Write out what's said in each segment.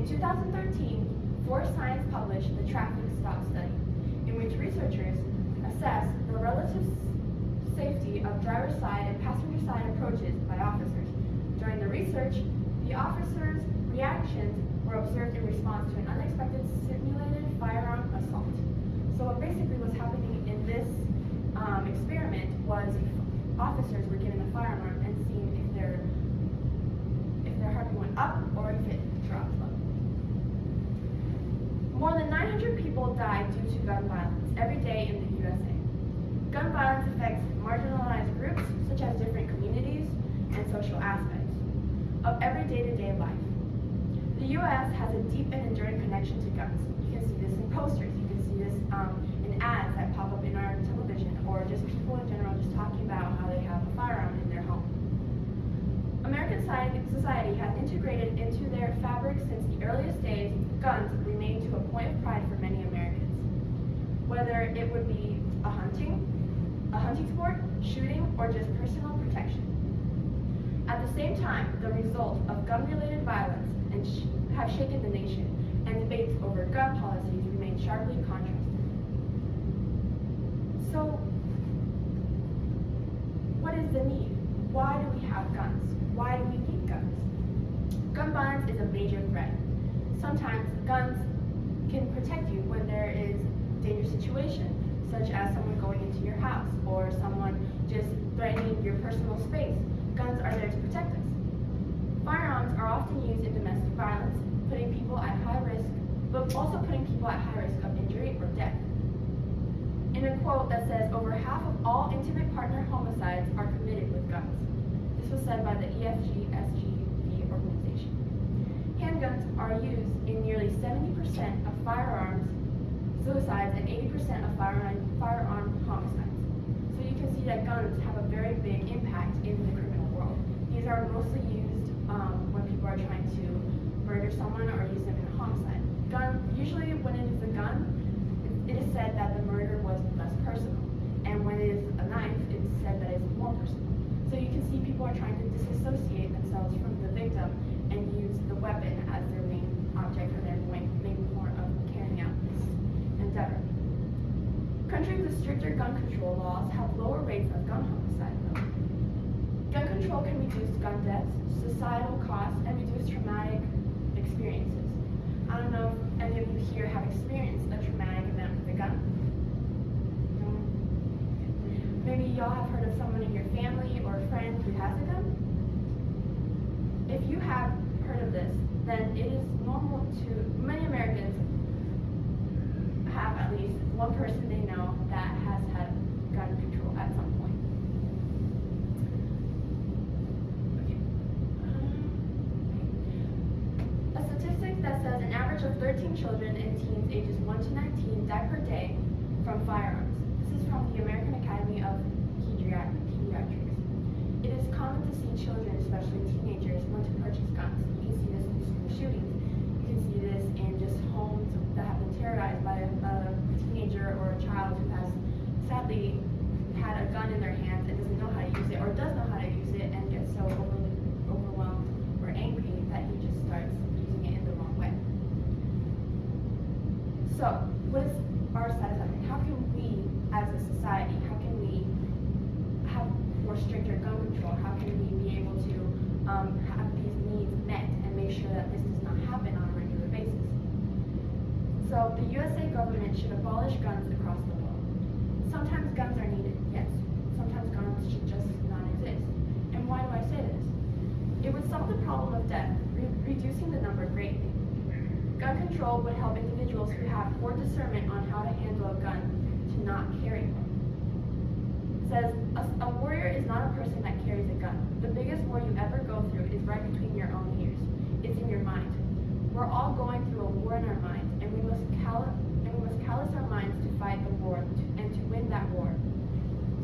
2013, Force Science published the Traffic Stop Study, in which researchers assessed the relative safety of driver's side and passenger side approaches by officers. During the research, the officers' reactions were observed in response to an unexpected simulated firearm assault. So what basically was happening in this experiment was officers were given a firearm and seeing if their heartbeat went up or if it dropped low. More than 900 people died due to gun violence every day in the USA. Gun violence affects marginalized groups such as different communities and social aspects of every day-to-day life. The U.S. has a deep and enduring connection to guns. You can see this in posters, you can see this in ads that pop up in our television, or just people in general just talking about how they have a firearm in their home. American society has integrated into their fabric since the earliest days. Guns remain to a point of pride for many Americans. Whether it would be a hunting sport, shooting, or just personal protection. At the same time, the result of gun-related violence have shaken the nation, and debates over gun policies remain sharply contrasted. So, what is the need? Why do we have guns? Why do we need guns? Gun violence is a major threat. Sometimes guns can protect you when there is a dangerous situation, such as someone going into your house or someone just threatening your personal space. Guns are there to protect us. Firearms are often used in domestic violence, putting people at high risk, but also putting people at high risk of injury or death. In a quote that says, over half of all intimate partner homicides are committed with guns. This was said by the EFG-SGV organization. Handguns are used in nearly 70% of firearms suicides and 80% of firearm homicides. So you can see that guns have a very big impact in the criminal world. These are mostly used when people are trying to murder someone or use them in a homicide. Usually when it is a gun, it is said that the murder was less personal. And when it is a knife, it's said that it's more personal. So you can see people are trying to disassociate themselves from the victim and use the weapon as their main object for their main form of carrying out this endeavor. Countries with stricter gun control laws have lower rates of gun homicide, though. Gun control can reduce gun deaths, societal costs, and reduce traumatic experiences. I don't know if any of you here have experienced a traumatic event with a gun. No? Maybe y'all have heard of someone in your family or a friend who has a gun? If you have heard of this, then it is normal to, many Americans have at least one person they know that has had gun control at some point. A statistic that says an average of 13 children and teens ages 1 to 19 die per day from firearms. This is from the American Academy of Pediatrics. It is common to see children, especially teenagers, want to purchase guns. You can see this in school shootings. You can see this in just homes that have been terrorized by a teenager or a child who has sadly had a gun in their hands and doesn't know how to use it, or does know how to use it and gets so overwhelmed or angry that he just starts using it in the wrong way. So, what is our status on it? How can we, as a society, how can we have more stricter gun control? How can we be able to have these needs met and make sure that this does not happen on a regular basis? So the USA government should abolish guns across the world. Sometimes guns are needed, yes. Sometimes guns should just not exist. And why do I say this? It would solve the problem of death, reducing the number greatly. Gun control would help individuals who have poor discernment on how to handle a gun to not carry one. It says, a warrior is not a person that carries a gun. The biggest war you ever go through is right between your own ears. It's in your mind. We're all going through a war in our minds, and we must callous our minds to fight the war and to win that war,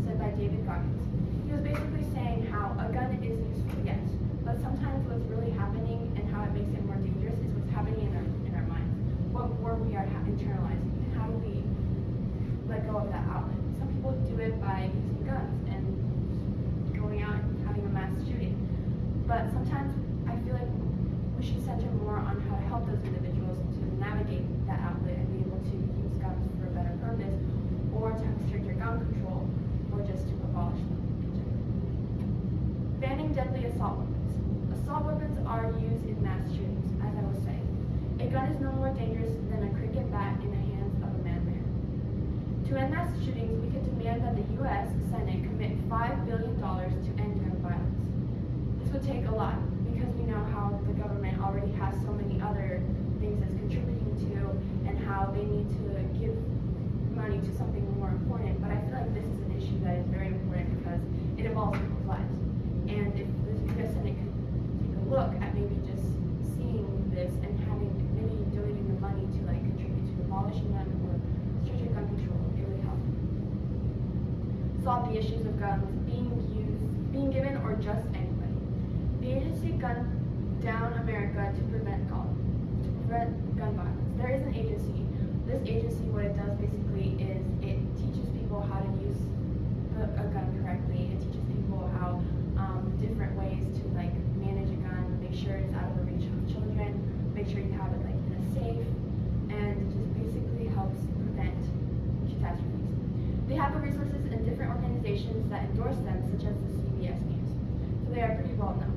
said by David Goggins. He was basically saying how a gun is useful, yes, but sometimes what's really happening and how it makes it more dangerous is what's happening in our minds. What war we are internalizing, and how do we let go of that outlet? Some people do it by using guns and going out and having a mass shooting, but sometimes I feel like we should center more on how to help those individuals deadly assault weapons. Assault weapons are used in mass shootings, as I was saying. A gun is no more dangerous than a cricket bat in the hands of a madman. To end mass shootings, we could demand that the U.S. Senate commit $5 billion to end gun violence. This would take a lot, because we know how the government already has so many other things it's contributing to, and how they need to give money to something more important. But I feel like this is an issue that is very important because it involves people's lives. And if the U.S. Senate could take a look at maybe just seeing this and having maybe donating the money to like contribute to abolishing them or stricter gun control, it would help solve the issues of guns being given, or just anybody. The agency Gun Down America to prevent gun violence. There is an agency. This agency, what it does basically is it teaches people how to use a gun correctly. It teaches people how different ways to like manage a gun, make sure it's out of the reach of children, make sure you have it like in a safe, and it just basically helps prevent catastrophes. They have the resources and different organizations that endorse them, such as the CBS News. So they are pretty well known.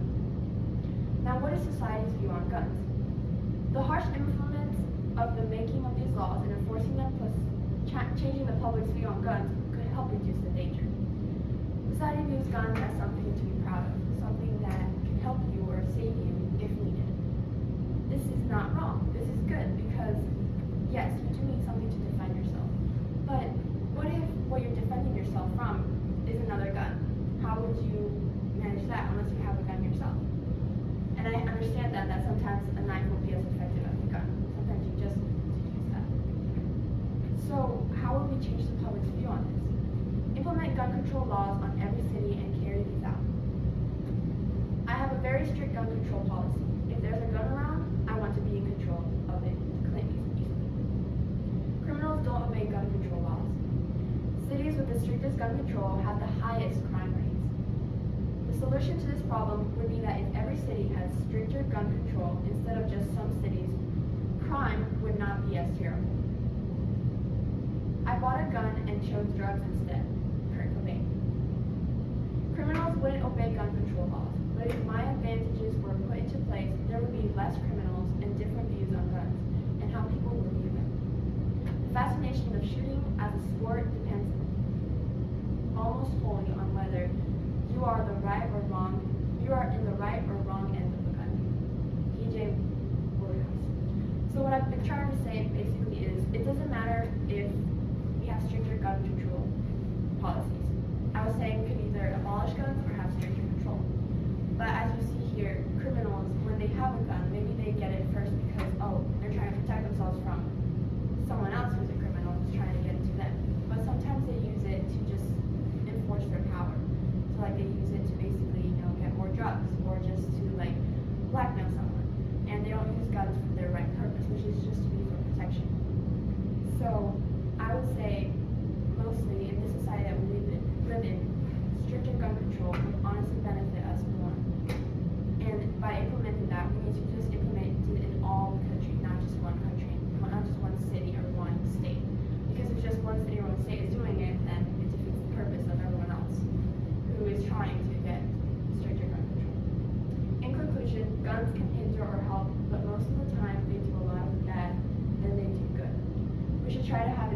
Now, what is society's view on guns? The harsh influence of the making of these laws and enforcing them, plus changing the public's view on guns, could help reduce the danger. Society views guns as something to be proud of, something that can help you or save you if needed. This is not wrong. This is good because, yes, you do need something to defend yourself. But what if what you're defending yourself from is another gun? How would you manage that unless you have a gun yourself? And I understand that sometimes a knife will be as effective as a gun. Sometimes you just need to use that. So how will we change the public's view on this? Implement gun control laws on every city and carry these out. I have a very strict gun control policy. If there's a gun around, I want to be in control of it to claim easily. Criminals don't obey gun control laws. Cities with the strictest gun control have the highest crime rates. The solution to this problem would be that if every city had stricter gun control instead of just some cities, crime would not be as terrible. I bought a gun and chose drugs instead. Kurt Cobain. Criminals wouldn't obey gun control laws, but if my advantages were put into place, there would be less criminals and different views on guns and how people would view them. The fascination of shooting as a sport depends almost wholly on whether you are in the right or wrong end of the gun. E.J. Williams. So what I've been trying to say basically is, it doesn't matter if we have stricter gun control policies. I was saying we could either abolish guns or have stricter control. But as you see here, criminals, when they have a gun, maybe they get it first because, they're trying to protect themselves from someone else who's a criminal who's trying to get it to them. But sometimes they use it to just enforce their power. So like they use it to basically, get more drugs or just to like blackmail someone. And they don't use guns for their right purpose, which is just to be for protection. So I would say mostly in this society that we live in, stricter gun control would honestly benefit us more. And by implementing that, we need to just implement it in all the country, not just one country, not just one city or one state. Because if just one city or one state is doing it, then it defeats the purpose of everyone else who is trying to get stricter gun control. In conclusion, guns can hinder or help, but most of the time they do a lot of bad than they do good. We should try to have